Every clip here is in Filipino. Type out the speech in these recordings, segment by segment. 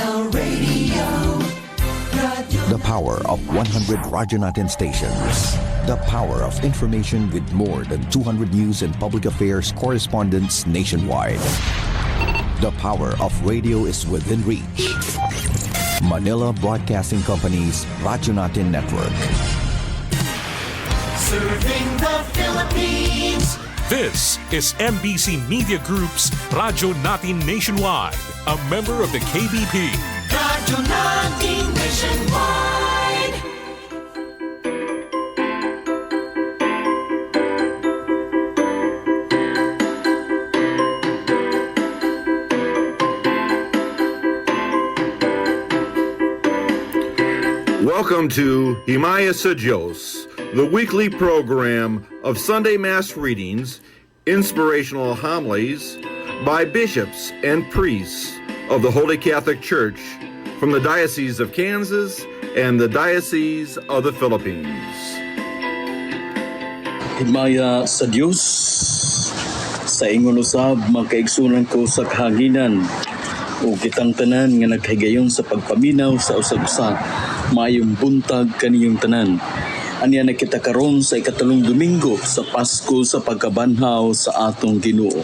The power of 100 Radyo Natin stations. The power of information with more than 200 news and public affairs correspondents nationwide. The power of radio is within reach. Manila Broadcasting Company's Radyo Natin Network. Serving the Philippines. This is MBC Media Group's Radyo Natin Nationwide, a member of the KBP. Radyo Natin Nationwide. Welcome to Himaya sa Diyos, the weekly program of Sunday Mass readings, inspirational homilies by bishops and priests of the Holy Catholic Church from the Diocese of Kansas and the Diocese of the Philippines. Himaya sa Diyos, sa ingon usab makaigsunan ko sa kahanginan o kitang tanan nga naghigayon sa pagpaminaw sa usag-usa maayong buntag kaniyong tanan. Aniya na kita karon sa ikatalong Domingo sa Pasko sa pagkabanhaw sa atong Ginoo.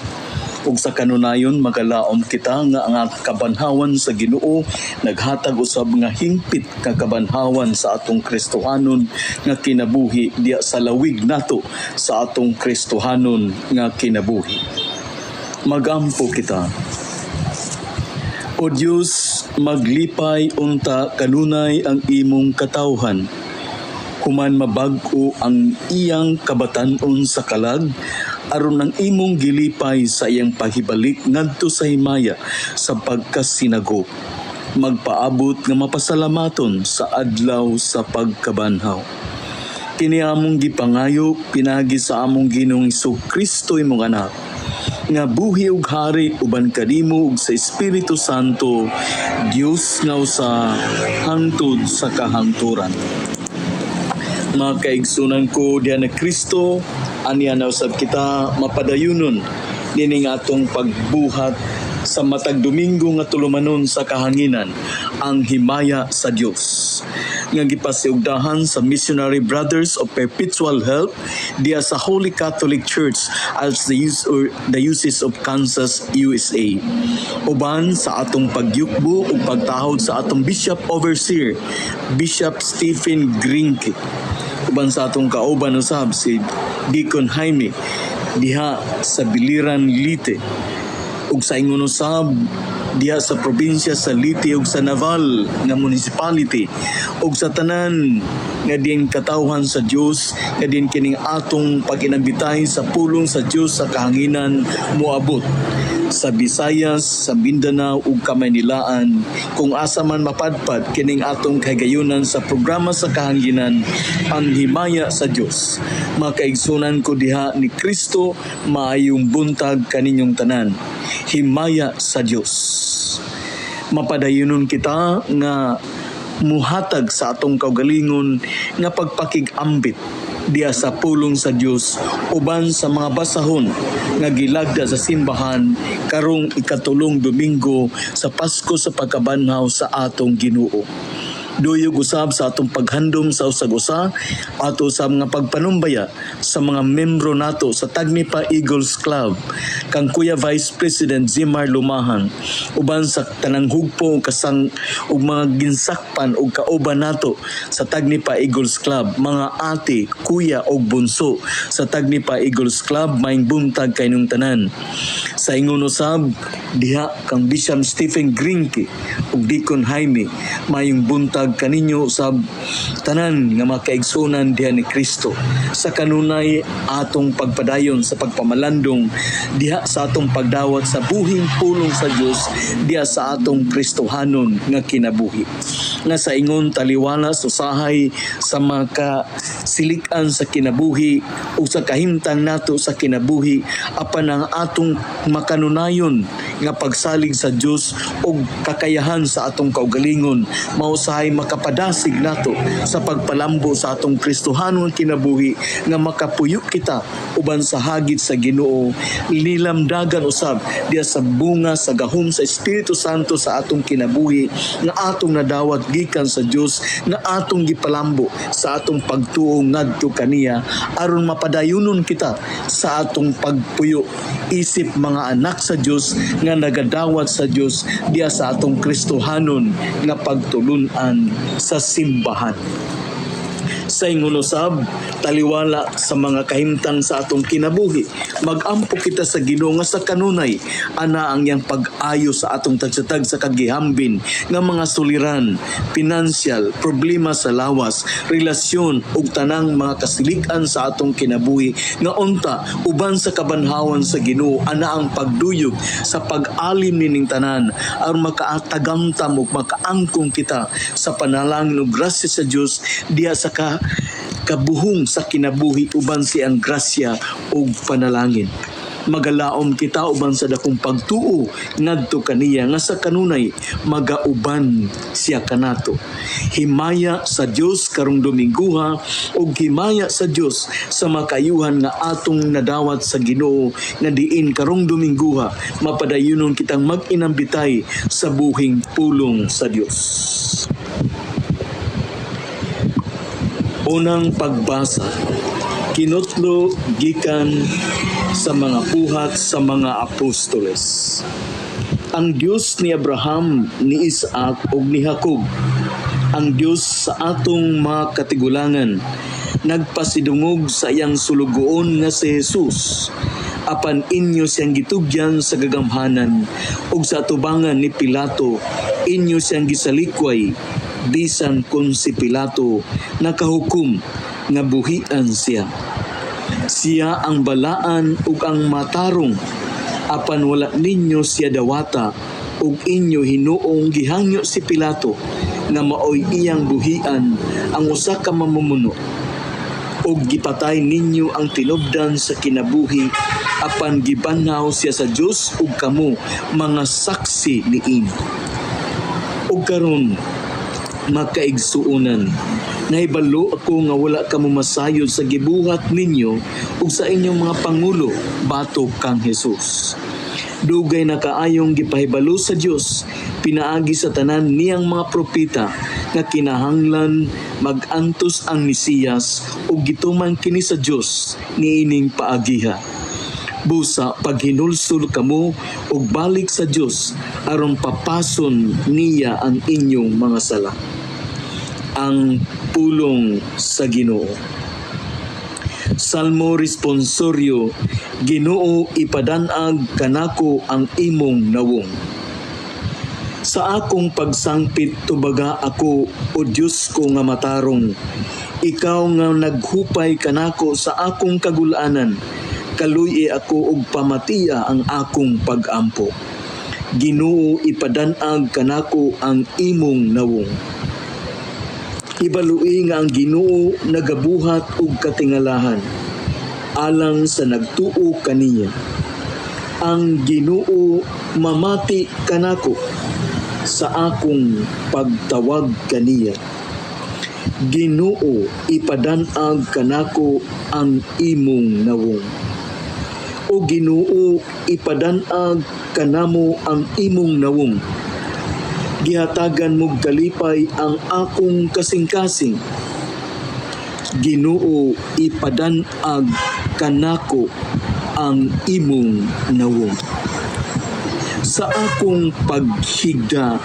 Ug sa kanunayon magalaom kita nga ang kabanhawan sa Ginoo naghatag usab nga hingpit nga kabanhawan sa atong Kristohanon nga kinabuhi diya sa lawig nato sa atong Kristohanon nga kinabuhi. Magampo kita. O Diyos, maglipay unta kanunay ang imong katawhan. Human mabag-o ang iyang kabatan-on sa kalag, aron ang imong gilipay sa iyang paghibalik ngadto sa himaya sa pagkasinagop. Magpaabot nga mapasalamaton sa adlaw sa pagkabanhaw. Kini among gipangayo pinagi sa among Ginoong Kristo imong anak, nga buhi ug hari uban kanimo ug sa Espiritu Santo, Dios nga usa hangtod sa kahangturan. Mga kaigsunan ko diyan na Kristo, aniya na usab kita mapadayunon nining atong pagbuhat sa matag Domingo nga tulumanon sa kahanginan, ang himaya sa Dios nga gipasiugdahan sa Missionary Brothers of Perpetual Help diya sa Holy Catholic Church as the Diocese of Kansas, USA. Uban sa atong pagyukbo ug pagtahod sa atong Bishop Overseer, Bishop Stephen Grinke. Uban sa atong kauban usab si Deacon Jaime diha sa Biliran, Leyte. Ug sa ingon usab diha sa probinsya sa Leyte ug sa Naval nga municipality ug sa tanan nga din katawhan sa Dios nga din kining atong pag-inabitahin sa pulong sa Dios sa kahanginan moabot sa Visayas, sa Mindanao ug Kamaynilaan kung asa man mapadpad kining atong kahigayunan sa programa sa kahanginan, ang himaya sa Dios. Makaigsunan ko diha ni Kristo, maayong buntag kaninyong tanan. Himaya sa Dios. Mapadayunon kita nga muhatag sa atong kaugalingon nga pagpakig-ambit diya sa pulong sa Dios uban sa mga basahon nga gilagda sa simbahan karong ikatulong Domingo sa Pasko sa pagkabanhaw sa atong Ginoo. Duyog usab sa atong paghandom sa usag-usa ato sa mga pagpanumbaya sa mga membro nato sa Tagnipa Eagles Club kang Kuya Vice President Zimar Lumahan uban sa tanang hugpo kasang ug mga ginsakpan ug kauban nato sa Tagnipa Eagles Club, mga ate, kuya ug bunso sa Tagnipa Eagles Club, maayong buntag kaynong tanan. Sa ingon usab diha kang Bishop Stephen Grinke ug Deacon Jaime, maayong buntag kaninyo usab tanan nga makaigsunan diha ni Kristo sa kanunay atong pagpadayon sa pagpamalandong diha sa atong pagdawat sa buhing pulong sa Dios diha sa atong Kristohanon nga kinabuhi. Nga sa ingon taliwalas usahay sa makasilikan sa kinabuhi o sa kahimtang nato sa kinabuhi apan ang atong makanunayon nga pagsalig sa Dios o kakayahan sa atong kaugalingon mausahay makapadasig nato sa pagpalambo sa atong Kristohanon kinabuhi nga makapuyo kita uban sa hagit sa Ginoo, nilamdagan usab diya sa bunga sa gahom sa Espiritu Santo sa atong kinabuhi nga atong nadawat gikan sa Dios, nga atong gipalambo sa atong pagtuo ngadto kaniya aron mapadayunon kita sa atong pagpuyo isip mga anak sa Dios nga nagadawat sa Dios diya sa atong Kristohanon nga pagtulunan sa simbahan. Sa ingon usab, taliwala sa mga kahimtang sa atong kinabuhi, magampo kita sa Ginoo nga sa kanunay ana ang iyang pag-ayo sa atong tagsatag sa kagihambin nga mga suliran, pinansyal, problema sa lawas, relasyon ug tanang mga kasilikan sa atong kinabuhi nga unta uban sa kabanhawan sa Ginoo ana ang pagduyog sa pag-alim nining tanan aron makaatagamtam ug makaangkong kita sa panalangin ug grasya sa Dios diya sa kabuhong sa kinabuhi uban siyang grasya ug panalangin. Magalaom kita uban sa dakong pagtuo ngadto kaniya nga sa kanunay magauban siya kanato. Himaya sa Dios karong Dominguha ug himaya sa Dios sa makayuhan nga atong nadawat sa Ginoo nga diin karong Dominguha mapadayunon kitang mag-inambitay sa buhing pulong sa Dios. Unang pagbasa, kinutlo gikan sa mga buhat sa mga apostoles. Ang Dios ni Abraham, ni Isaac ug ni Jacob, ang Dios sa atong mga katigulangan, nagpasidungog sa iyang sulugoon nga si Jesus. Apan inyo siyang gitugyan sa gagamhanan ug sa atubangan ni Pilato, inyo siyang gisalikway bisan kun si Pilato nakahukom nga buhian siya. Siya ang balaan ug ang matarong, apan wala ninyo siya dawata ug inyo hinuong gihangyo si Pilato nga maoy iyang buhian ang usa ka mamumuno. Ug gipatay ninyo ang tinubdan sa kinabuhi, apan gibanhaw siya sa Dios ug kamo mga saksi niini. Ug karon makaigsuonan, nahibalo ako nga wala ka masayod sa gibuhat ninyo ug sa inyong mga pangulo batok kang Jesus. Dugay na kaayong gipahibalo sa Dios pinaagi sa tanan niyang mga propeta nga kinahanglan mag-antos ang Mesiyas ug gituman kini sa Dios niining paagiha. Busa paghinulsol kamo ug balik sa Dios aron papason niya ang inyong mga sala. Ang pulong sa Ginoo. Salmo responsoryo, Ginoo ipadanag kanako ang imong nawong. Sa akong pagsangpit tubaga ako o Dios ko nga matarong, ikaw nga naghupay kanako sa akong kagulanan, kaluy ako og pamatiya ang akong pag-ampo. Ginoo ipadanag kanako ang imong nawong. Ibalui nga ang Ginoo nagabuhat og katingalahan alang sa nagtuo kaniya. Ang Ginoo mamati kanako sa akong pagtawag kaniya. Ginoo ipadanag kanako ang imong nawong. O Ginoo ipadanag kanamo ang imong nawong. Gihatagan mo kalipay ang akong kasing-kasing. Ginoo ipadanag kanako ang imong nawong. Sa akong paghigda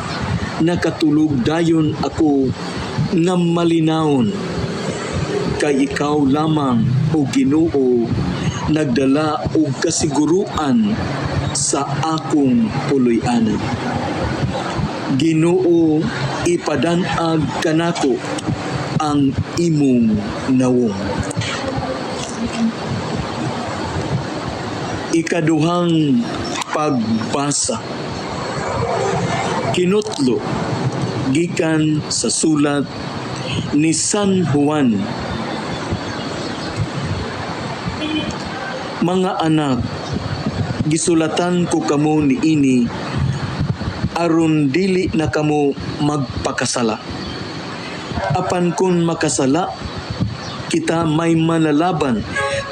nakatulog dayon ako nga malinawon, kay ikaw lamang o Ginoo nagdala og kasiguruan sa akong puloy-anan. Ginoo ipadanag kanako ang imong nawong. Ikaduhang pagbasa. Kinutlo gikan sa sulat ni San Juan. Mga anak, gisulatan ko kamo niini aron dili na kamo magpakasala. Apan kun makasala, kita may manalaban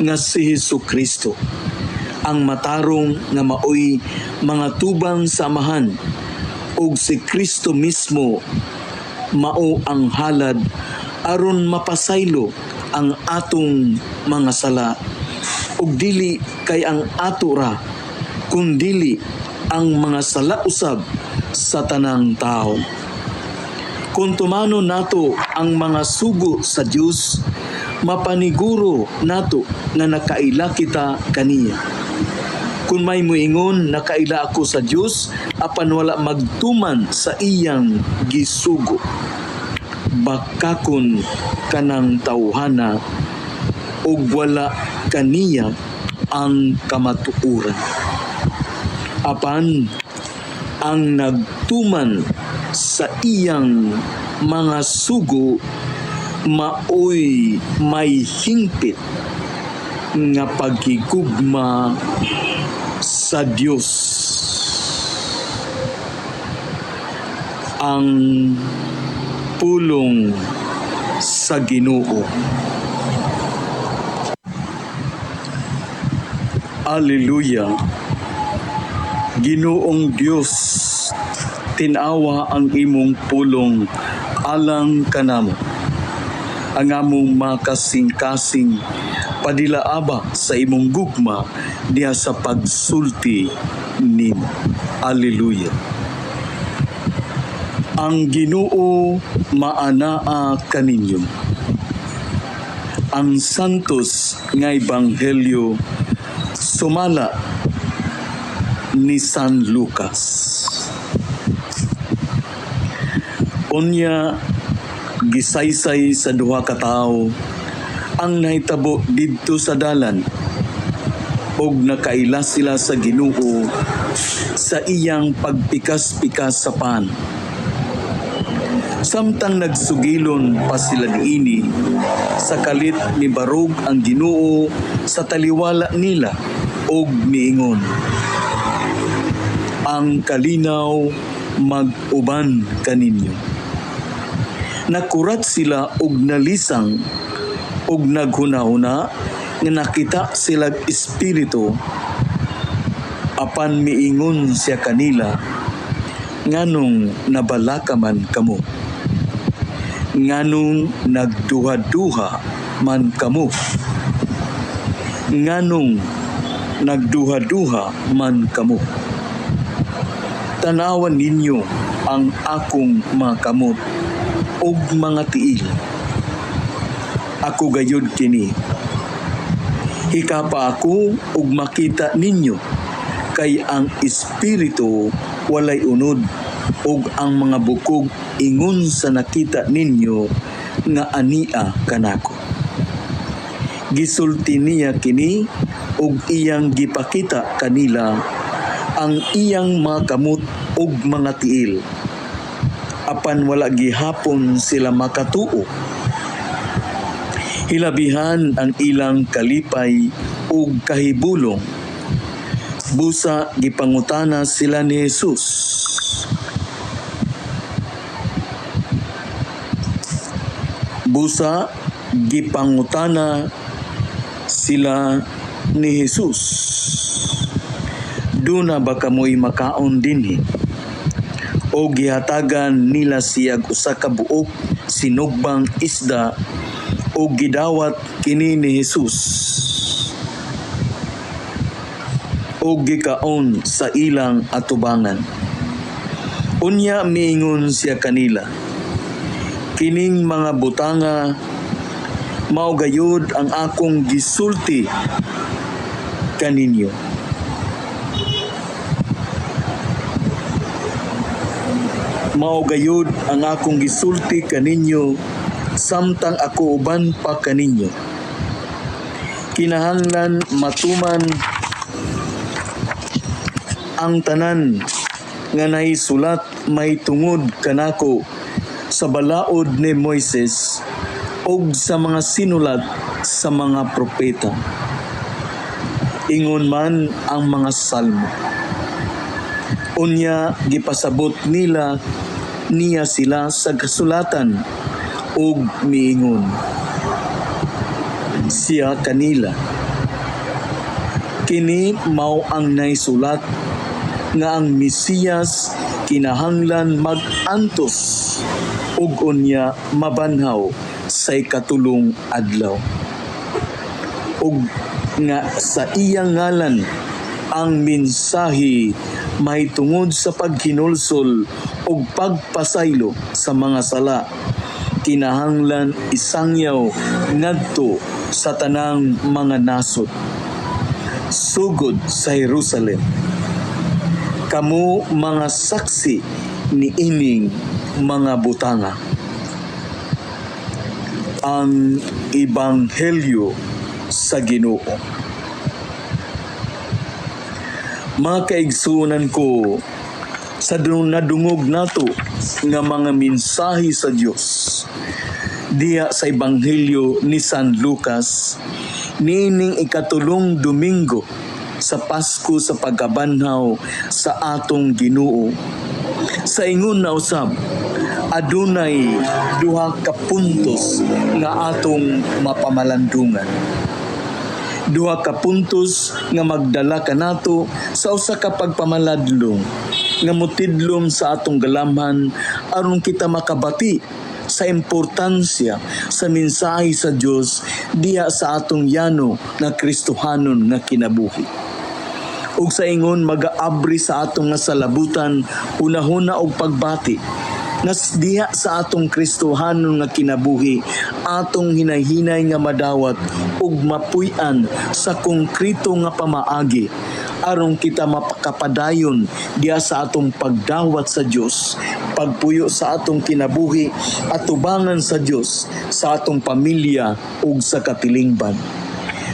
nga si Hesukristo. Ang matarong nga maoy mga tubang samahan ug si Kristo mismo mao ang halad aron mapasaylo ang atong mga sala ug dili kay ang ato ra kundili ang mga sala usab sa tanang tao. Kung tumano nato ang mga sugo sa Dios, mapaniguro nato nga nakaila kita kaniya. Kung may muingon nakaila ako sa Dios apan wala magtuman sa iyang gisugo, bakakon kanang tawhana ug wala kaniya ang kamatuoran. Apan ang nagtuman sa iyang mga sugo maoy may hingpit nga paghigugma sa Dios. Ang pulong sa Ginoo. Alleluia. Ginoong Dios, tinawa ang imong pulong alang kanamo. Ang among makasing-kasing padilaaba sa imong gugma diha sa pagsulti nimo. Alleluia. Ang Ginoo maanaa kaninyo. Ang santos nga ebanghelyo sumala ni San Lucas. Unya gisaysay sa duha ka tawo ang nahitabo didto sa dalan ug nakaila sila sa Ginoo sa iyang pagpikas-pikas sa pan. Samtang nagsugilon pa sila niini, sa kalit ni barog ang Ginoo sa taliwala nila ug miingon, ang kalinaw mag-uban kaninyo. Nakurat sila ug nalisang ug naghunahuna nga nakita silag espiritu. Apan miingon siya kanila, nganong nabalaka man kamo? Nganong nagduha-duha man kamo? Nganong nagduha-duha man kamo? Tanawan ninyo ang akong mga kamot ug mga tiil. Ako gayud kini. Hikapa ako ug makita ninyo, kay ang espiritu walay unod ug ang mga bukog ingon sa nakita ninyo nga ania kanako. Gisulti niya kini ug iyang gipakita kanila ang iyang mga kamot ug mga tiil. Apan wala gihapon sila makatuo. Hilabihan ang ilang kalipay ug kahibulong. Busa gipangutana sila ni Jesus. Busa gipangutana sila ni Jesus. Duna ba kamoy makaon dinhi? O gihatagan nila siyag usa ka buok sinugbang isda o gidawat kini ni Jesus. O gikaon sa ilang atubangan. Unya miingon siya kanila, kining mga butanga mao gayud ang akong gisulti kaninyo. Mao gayud ang akong gisulti kaninyo samtang ako uban pa kaninyo. Kinahanglan matuman ang tanan nga naisulat may tungod kanako sa balaod ni Moises ug sa mga sinulat sa mga propeta. Ingon man ang mga salmo. Unya gipasabot niya sila sa kasulatan ug miingon siya kanila, kini mao ang naisulat nga ang Mesiyas kinahanglan mag-antos ug unya mabanhaw sa ikatulong adlaw. Ug nga sa iyang ngalan ang mensahe mahitungod sa paghinulsol ug pagpasaylo sa mga sala kinahanglan isangyaw ngadto sa tanang mga nasod sugod sa Jerusalem. Kamu mga saksi ni ining mga butanga. Ang Ebanghelyo sa Ginoo. Mga kaigsunan ko, sa nadungog nato nga mga mensahe sa Dios diya sa Ebanghelyo ni San Lucas niining ikatulong Domingo sa Pasko sa pagkabanhaw sa atong Ginoo. Sa ingon na usab, adunay duha ka puntos nga atong mapamalandungan. Duha ka puntos nga magdala kanato sa usa ka pagpamaladlong nga mutidlom sa atong galamhan aron kita makabati sa importansya sa mensahe sa Dios diha sa atong yano na Kristohanon nga kinabuhi. Ug sa ingon magaabri sa atong nga salabutan unahuna og pagbati nas diha sa atong Kristohanon nga kinabuhi atong hinay-hinay nga madawat ug mapuy-an sa konkreto nga pamaagi aron kita mapakapadayon diha sa atong pagdawat sa Dios, pagpuyo sa atong kinabuhi at tubangan sa Dios sa atong pamilya ug sa katilingban.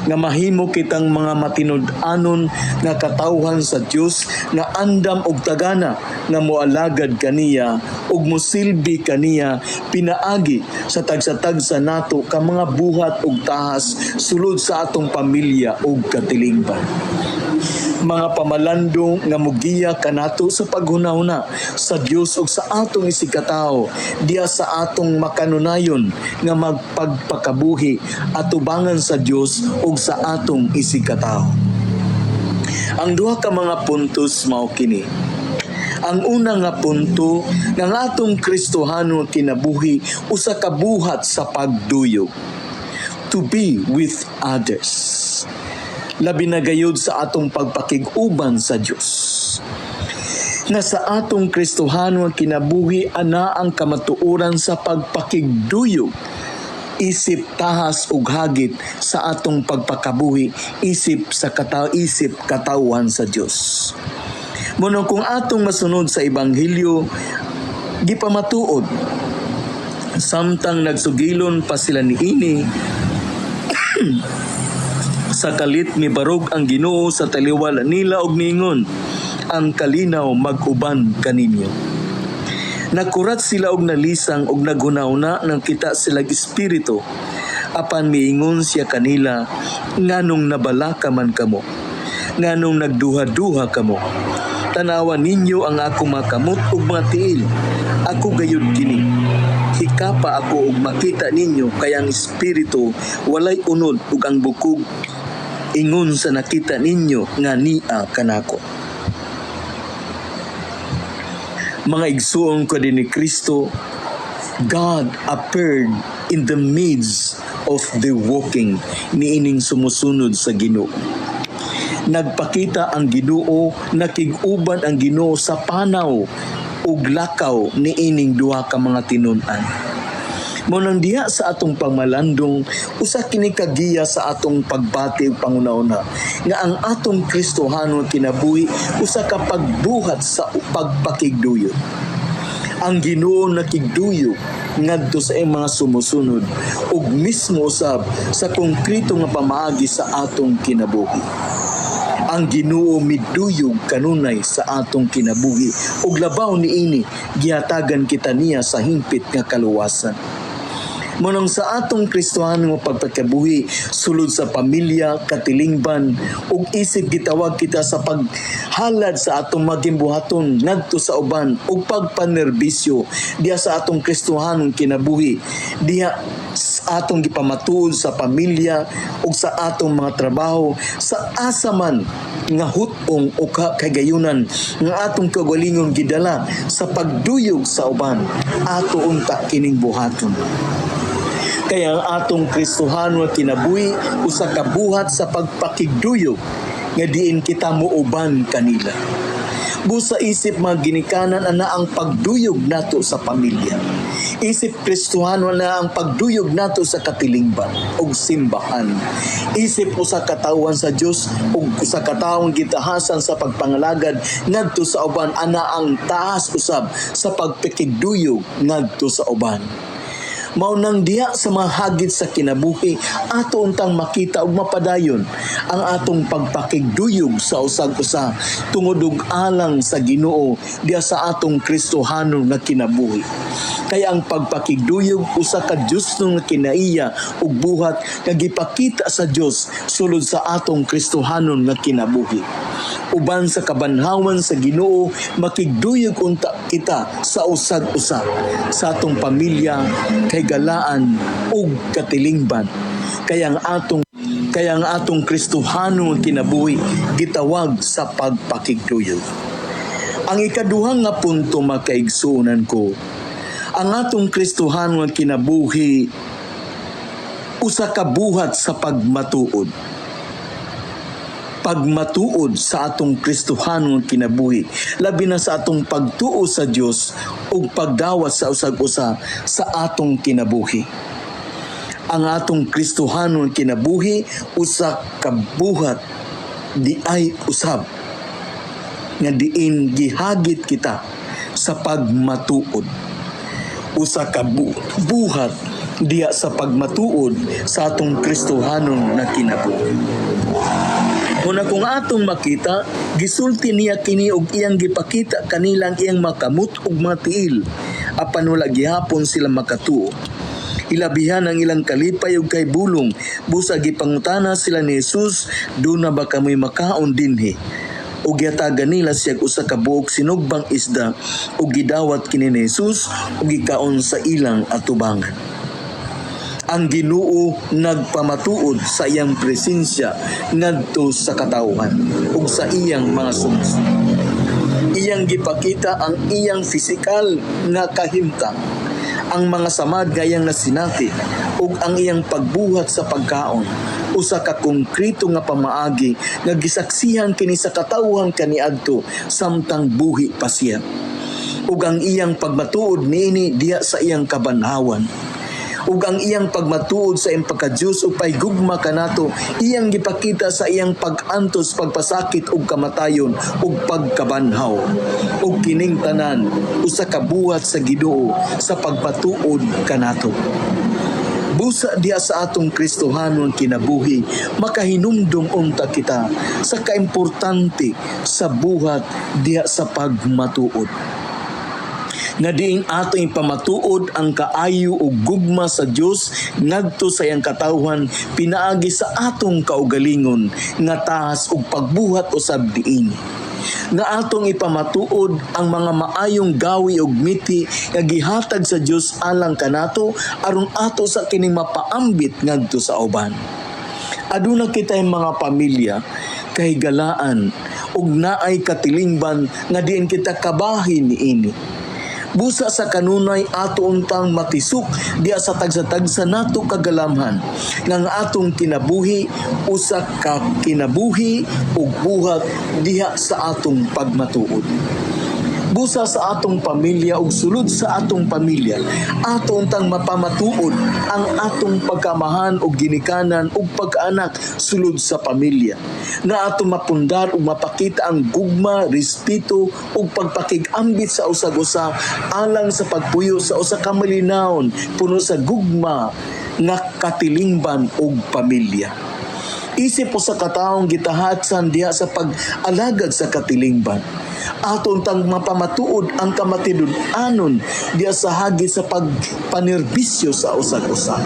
Nga mahimo kitang mga matinud-anon nga katawhan sa Dios nga andam og tagana nga moalagad kaniya ug mosilbi kaniya pinaagi sa tagsa-tagsa nato ka mga buhat ug tahas sulod sa atong pamilya ug katilingban. Mga pamalandong nga mugiya kanato sa paghunahuna sa Dios ug sa atong isikatawo diya sa atong makanunayon nga magpagpakabuhi at tubangan sa Dios ug sa atong isikatawo. Ang duha ka mga puntos mao kini. Ang una nga punto nga atong Kristohano kinabuhi usa ka buhat sa pagduyog, to be with others. Labi na gayud sa atong pagpakig-uban sa Dios. Na sa atong Kristohano kinabuhi ana ang kamatuoran sa pagpakigduyog, isip tahas ug hagit sa atong pagpakabuhi, isip katawhan sa Dios. Mono kung atong masunod sa Ebanghelyo, gipamatuod samtang nagsugilon pa sila niini sa kalit mibarog ang Ginoo sa taliwala nila og niingon, ang kalinaw mag-uban kaninyo. Nakurat sila og nalisang og naghunahuna nang kita silang espiritu. Apan miingon siya kanila, nganong nabalaka man kamo, nganong nagduha-duha kamo. Tanawan ninyo ang akong mga kamot ug mga tiil. Ako gayud kini. Hikapa ako ug makita ninyo kay ang espiritu walay unod ug ang bukog ingon sa nakita ninyo nga niya kanako. Mga igsuon ko din ni Kristo, God appeared in the midst of the walking niining sumusunod sa Ginoo. Nagpakita ang Ginoo, nakig-uban ang Ginoo sa panaw ug lakaw niining duha ka mga tinun-an. Monang diha sa atong pagmalandong, usa kini kagiya sa atong pagbati ug pangunauna nga ang atong Kristohano kinabuhi usa ka pagbuhat sa pagpakigduyog. Ang Ginoo nakigduyog ngadto sa mga sumusunod ug mismo usab sa konkreto nga pamaagi sa atong kinabuhi. Ang Ginoo miduyog kanunay sa atong kinabuhi ug labaw niini gihatagan kita niya sa hingpit nga kaluwasan. Munang sa atong Kristohano nga pagpakabuhi sulod sa pamilya, katilingban ug isip gitawag kita sa paghalad sa atong magimbuhaton ngadto sa uban ug pagpanerbisyo diha sa atong Kristohanong kinabuhi diha sa atong gipamatuod sa pamilya ug sa atong mga trabaho sa asaman nga hutong o kagayunan nga atong kagalingon gidala sa pagduyog sa uban ato unta kining buhaton. Kaya ang atong Kristohano nga kinabuhi usa ka buhat sa pagpakigduyog nga diin kita muuban kanila. Busa isip mga ginikanan ana ang pagduyog nato sa pamilya. Isip Kristohano na ang pagduyog nato sa katilingban ug simbahan. Isip usa ka tawon sa Dios ug usa ka tawong gitahasan sa pagpangalagad ngadto sa uban ana ang taas usab sa pagpikigduyog ngadto sa uban. Mao nang diha sa mga hagit sa kinabuhi ato untang makita ug mapadayon ang atong pagpakigduyog sa usag-usa tungod ug alang sa Ginoo diha sa atong Kristohano nga kinabuhi. Kaya ang pagpakigduyog usa ka Dios nga kinaiya ug buhat nga gipakita sa Dios sulod sa atong Kristohano nga kinabuhi. Uban sa kabanhawan sa Ginoo makigduyog unta kita sa usag-usa sa atong pamilya kay galaan ug katilingban. Kaya ang atong Kristohano nga kinabuhi gitawag sa pagpakigduyog. Ang ikaduha nga punto makaigsuonan ko, ang atong Kristohano nga kinabuhi usa ka buhat sa pagmatuod. Pagmatuod sa atong Kristohano nga kinabuhi, labi na sa atong pagtuo sa Dios ug pagdawat sa usag-usa sa atong kinabuhi. Ang atong Kristohano nga kinabuhi usa ka buhat di ay usab nga diin gihagit kita sa pagmatuod. Usa ka buhat diya sa pagmatuod sa atong Kristohano nga kinabuhi. Una kung atong makita, gisulti niya kini og iyang gipakita kanilang iyang makamut ug matiil. Apan wala gihapon sila makatuo. Ilabihan ang ilang kalipay ug kay bulong. Busa gipangutana sila ni Jesus, "Doon na ba kamoy makaon dinhi?" Ug yatagan nila siya usa ka buok sinugbang isda ug gidawat kini ni Jesus ug gikaon sa ilang atubangan. Ang Ginoo nagpamatuod sa iyang presensya ngadto sa katawhan ug sa iyang mga sumso. Iyang gipakita ang iyang pisikal nga kahimtang, ang mga samad nga iyang nasinati ug ang iyang pagbuhat sa pagkaon. Usa ka konkreto nga pamaagi nga gisaksihan kini sa katawhan kaniadto samtang buhi pa siya. Ug ang iyang pagmatuod niini diha sa iyang kabanhawan. Ug ang iyang pagmatuod sa iyang pagka-Diyos ug paigugma kanato iyang gipakita sa iyang pag-antos, pagpasakit ug kamatayon ug pagkabanhaw. Ug kining tanan usa ka buhat sa Ginoo sa pagpatuod kanato. Busa diha sa atong Kristohano nga kinabuhi makahinumdum unta kita sa kaimportante sa buhat diha sa pagmatuod. Nga diing ato ipamatuod ang kaayo ug gugma sa Dios ngadto sa iyang katawhan pinaagi sa atong kaugalingon nga tahas ug pagbuhat usab diin. Nga atong ipamatuod ang mga maayong gawi ug miti nga gihatag sa Dios alang kanato aron ato sa kining mapaambit ngadto sa uban. Aduna kitay mga pamilya kay galaan ug naay katilingban nga diin kita kabahin niini. Busa sa kanunay ato untang matisuk diya sa tagsa-tagsa nato kagalamhan nga atong kinabuhi usa ka kinabuhi ug buhat diha sa atong pagmatuod. Busa sa atong pamilya ug sulod sa atong pamilya ato untang mapamatuod ang atong pagkamahan ug ginikanan ug pag-anak sulod sa pamilya nga atong mapundar ug mapakita ang gugma, respeto ug pagpakig-ambit sa usag-usa alang sa pagpuyo sa usa ka malinawon puno sa gugma nga katilingban ug pamilya. Isip po sa kataong gitahatsan diha sa pag-alagad sa katilingban. Aton tang mapamatuod ang kamatinud-anon diya sa hagi sa pagpanerbisyo sa usag-usa.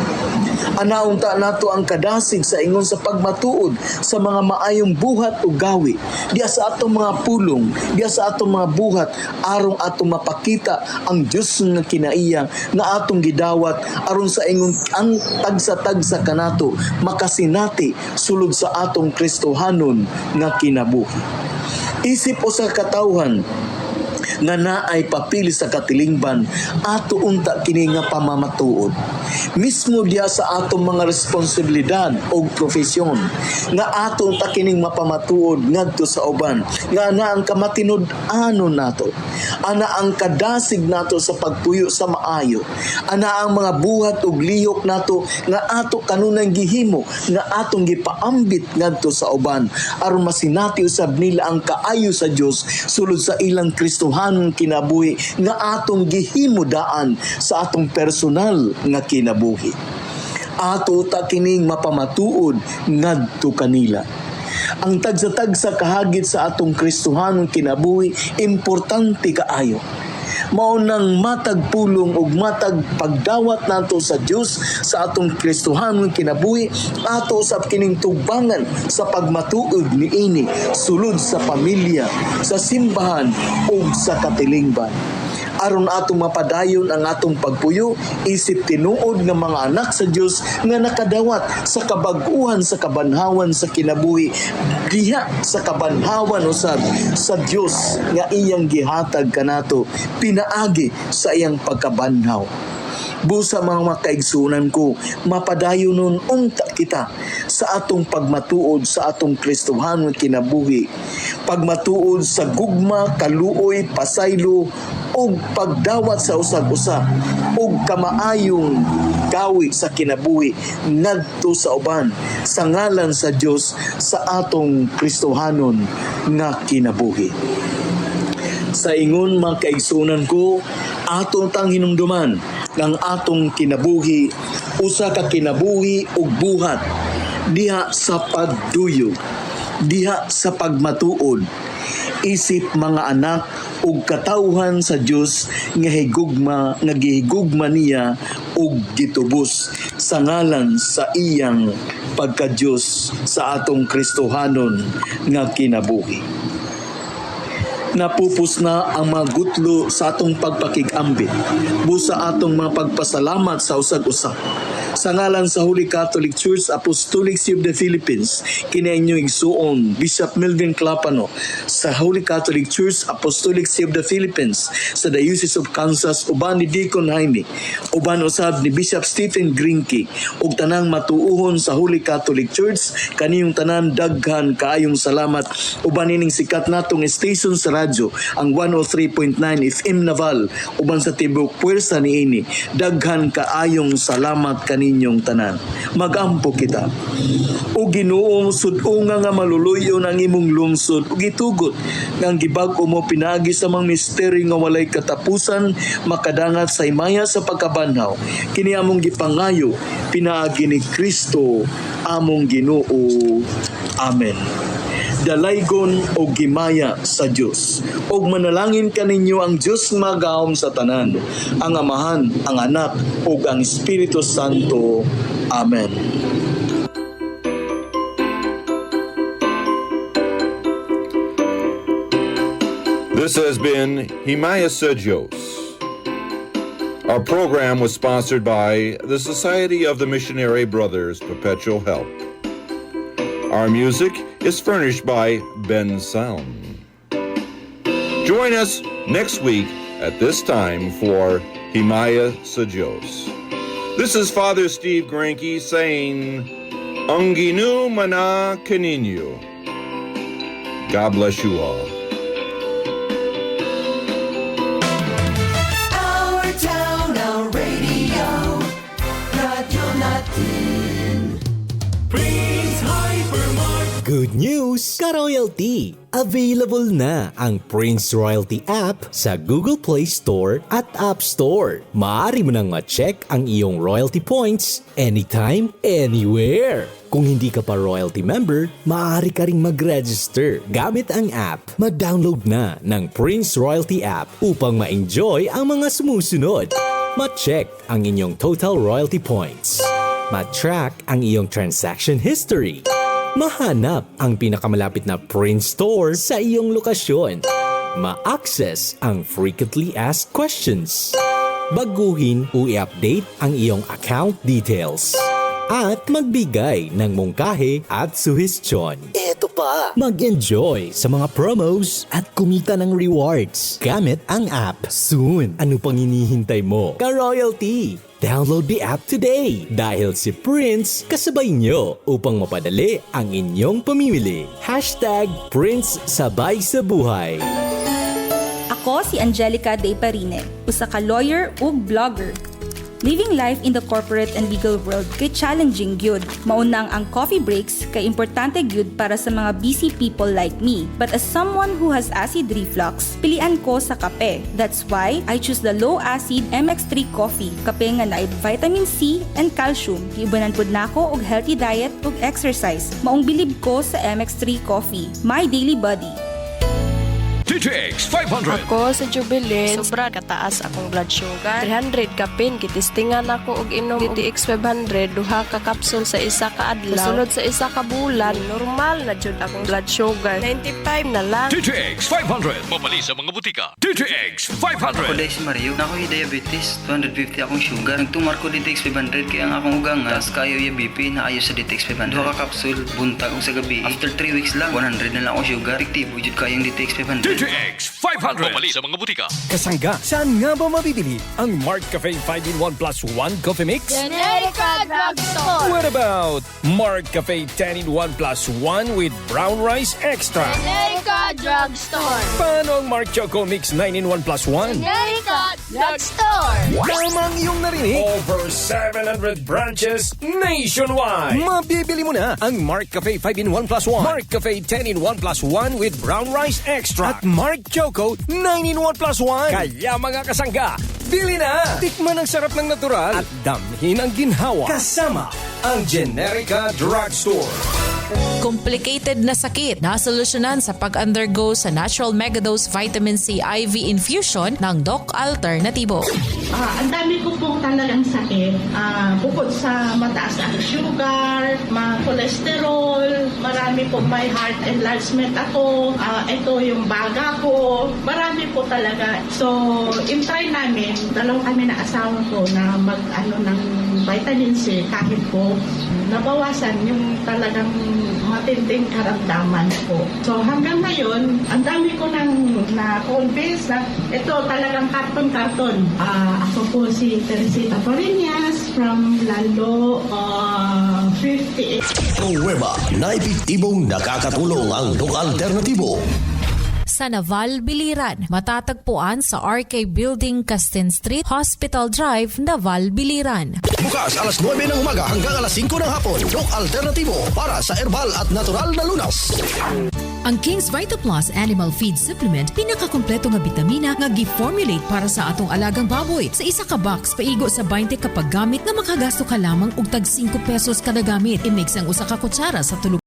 Anaunta nato ang kadasig sa ingon sa pagmatuod sa mga maayong buhat o gawi diya sa atong mga pulong, diya sa atong mga buhat aron atong mapakita ang Dios nga kinaiya nga atong gidawat aron sa ingon ang tagsa-tagsa kanato makasinati sulod sa atong Kristohanon nga kinabuhi. Isip o sa katawhan nga naay papili sa katilingban ato unta kini nga pamamatuod mismo diya sa atong mga responsibilidad o profesyon nga ato unta kining mapamatuod ngadto sa uban nga ana ang kamatinud-anon nato, ana ang kadasig nato sa pagpuyo sa maayo, ana ang mga buhat ug lihok nato nga ato kanunay gihimo nga atong gipaambit ngadto sa uban aron masinati usab nila ang kaayo sa Dios sulod sa ilang Kristohanon kinabuhi nga atong gihimudaan sa atong personal nga kinabuhi. Ato ta kining mapamatuod ngadto kanila. Ang tagsa-tagsa kahagit sa atong Kristohanon kinabuhi importante kaayo. Mao nang matag pulong ug matag pagdawat nato sa Dios sa atong Kristohanon kinabuhi ato usab kining tugbangan sa pagmatuod niini sulod sa pamilya, sa simbahan ug sa katilingban. Aron atong mapadayon ang atong pagpuyo isip tinuod nga mga anak sa Dios nga nakadawat sa kabag-uhan sa kabanhawan sa kinabuhi diha sa kabanhawan usab sa Dios nga iyang gihatag kanato pinaagi sa iyang pagkabanhaw. Busa mga kaigsunan ko, mapadayon nun unta kita sa atong pagmatuod sa atong Kristohanon kinabuhi. Pagmatuod sa gugma, kaluoy, pasaylo, o pagdawat sa usag-usa, o kamaayong gawi sa kinabuhi ngadto sa uban sa ngalan sa Dios sa atong Kristohanon nga kinabuhi. Sa ingon mga kaigsunan ko, atong tang hinumduman ng atong kinabuhi, usa ka kinabuhi ug buhat diha sa pagduyog, diha sa pagmatuod, isip mga anak ug katawhan sa Dios nga gihigugma niya ug gitubos sa ngalan sa iyang pagka-Dios sa atong Kristohanon nga kinabuhi. Napupos na ang mga gutlo sa atong pagpakig-ambit, busa atong mga pagpasalamat sa usag-usa. Sa ngalan sa Holy Catholic Church Apostolic of the Philippines, kini inyong igsuon Bishop Melvin Clapano sa Holy Catholic Church Apostolic of the Philippines sa Diocese of Kansas, uban ni Deacon Jaime, uban usab ni Bishop Stephen Grinke ug tanang matuuhon sa Holy Catholic Church, kaniyong tanan daghan kaayong salamat uban nining sikat natong station sa radyo ang 103.9 FM Naval uban sa tibok puwersa niini. Daghan kaayong salamat kaninyong tanan. Magampo kita. O Ginoo, sud-unga nga maluluyo ang imong lungsod ug gitugot nga ang gibag-o mo pinagi sa mga misteryo nga walay katapusan makadangat sa himaya sa pagkabanhaw. Kini among gipangayo pinaagi ni Kristo among Ginoo. Amen. Dalaygon o gimaya sa Dios. Og manalangin kaninyo ang Dios magahom sa tanan, ang Amahan, ang Anak, ug ang Espiritu Santo. Amen. This has been Himaya sa Diyos. Our program was sponsored by the Society of the Missionary Brothers Perpetual Help. Our music is furnished by Ben Sound. Join us next week at this time for Himaya sa Diyos. This is Father Steve Granke saying, Ang Ginoo mana kaninyo. God bless you all. Our town, our radio, Radyo Natin. Prince Hypermart Good news! Ka-Royalty! Available na ang Prince Royalty app sa Google Play Store at App Store. Maaari mo nang ma-check ang iyong royalty points anytime, anywhere. Kung hindi ka pa royalty member, maaari ka ring mag-register gamit ang app. Mag-download na ng Prince Royalty app upang ma-enjoy ang mga sumusunod. Ma-check ang inyong total royalty points. Ma-track ang iyong transaction history. Mahanap ang pinakamalapit na Prince Store sa iyong lokasyon. Ma-access ang frequently asked questions. Baguhin o i-update ang iyong account details. At magbigay ng mungkahi at suhestyon. Eto pa! Mag-enjoy sa mga promos at kumita ng rewards gamit ang app. Soon, ano pang hinihintay mo? Ka-Royalty! Download the app today dahil si Prince kasabay nyo upang mapadali ang inyong pamimili. #Prince Sabay sa Buhay. Ako si Angelica De Parine, usa ka lawyer ug blogger. Living life in the corporate and legal world kay challenging gyud. Maunang ang coffee breaks kay importante gyud para sa mga busy people like me. But as someone who has acid reflux, pilian ko sa kape. That's why I choose the low acid MX3 coffee. Kape nga naay vitamin C and calcium. Giibanan pud nako og healthy diet ug exercise. Maong bilib ko sa MX3 coffee. My daily buddy. DTX 500. Ako sa Jubilee, sobra kataas akong blood sugar. 300 kapin, kitistingan ako og inom DTX 500, duha ka kapsul sa isa ka adlaw. Sunod sa isa ka bulan, normal na jud akong blood sugar. 95 na lang. DTX 500. Mabali sa mga butika. DTX Ako 500. dahil si Mario, na ako'y diabetes, 250 akong sugar. Nagtumar ko DTX 500 kaya ang akong ugangas, kayo yung BP na ayos sa DTX 500. Duha ka kapsul, buntag og sa gabi. After 3 weeks lang, 100 na lang akong sugar. Efektibo jud kayong DTX 500. DTX 500. Mabali sa mga butika. Kasangga, saan nga ba mabibili ang Mark Cafe 5-in-1 plus 1 coffee mix? Generica Drugstore. What about Mark Cafe 10-in-1 plus 1 with brown rice extra? Generica Drugstore. Paano ang Mark Choco Mix 9-in-1 plus 1? Generica Drugstore. Tamang iyong narinig. Over 700 branches nationwide. Mabibili mo na ang Mark Cafe 5-in-1 plus 1. Mark Cafe 10-in-1 plus 1 with brown rice extra. At Mark Choco 9-in-1 plus 1. Kaya mga kasangga, bili na! Tikman ang sarap ng natural at damhin ang ginhawa. Kasama ang Generica Drugstore. Complicated na sakit na solusyonan sa pag-undergo sa Natural Megadose Vitamin C IV infusion ng Doc Alternativo. Ang dami ko pong talagang sakit. Bukod sa mataas ang sugar, cholesterol, marami po may heart enlargement ako. Ito yung baga ko. Marami po talaga. So, in-try namin, dalawa kami na asawa ko na mag-ano ng vitamin C kahit po nabawasan yung talagang matinding karamdaman ko. So hanggang ngayon, ang dami ko nang na-convince na ito talagang karton-karton. Ako po si Teresita Porinas from Lando 58. Pruweba na epektibong nakakatulong ang Doc Alternativo. Sa Naval, Biliran, matatagpuan sa RK Building, Castin Street, Hospital Drive, Naval, Biliran. Bukas alas 9 ng umaga hanggang alas 5 ng hapon. Doc Alternativo para sa herbal at natural na lunas. Ang King's VitaPlus Animal Feed Supplement, pinakakompleto nga bitamina nga gi-formulate para sa atong alagang baboy. Sa isa ka box, paigo sa 20 kapag gamit na makagasto ka lamang og tag 5 pesos kada gamit. I-mix ang usa ka kutsara sa tulog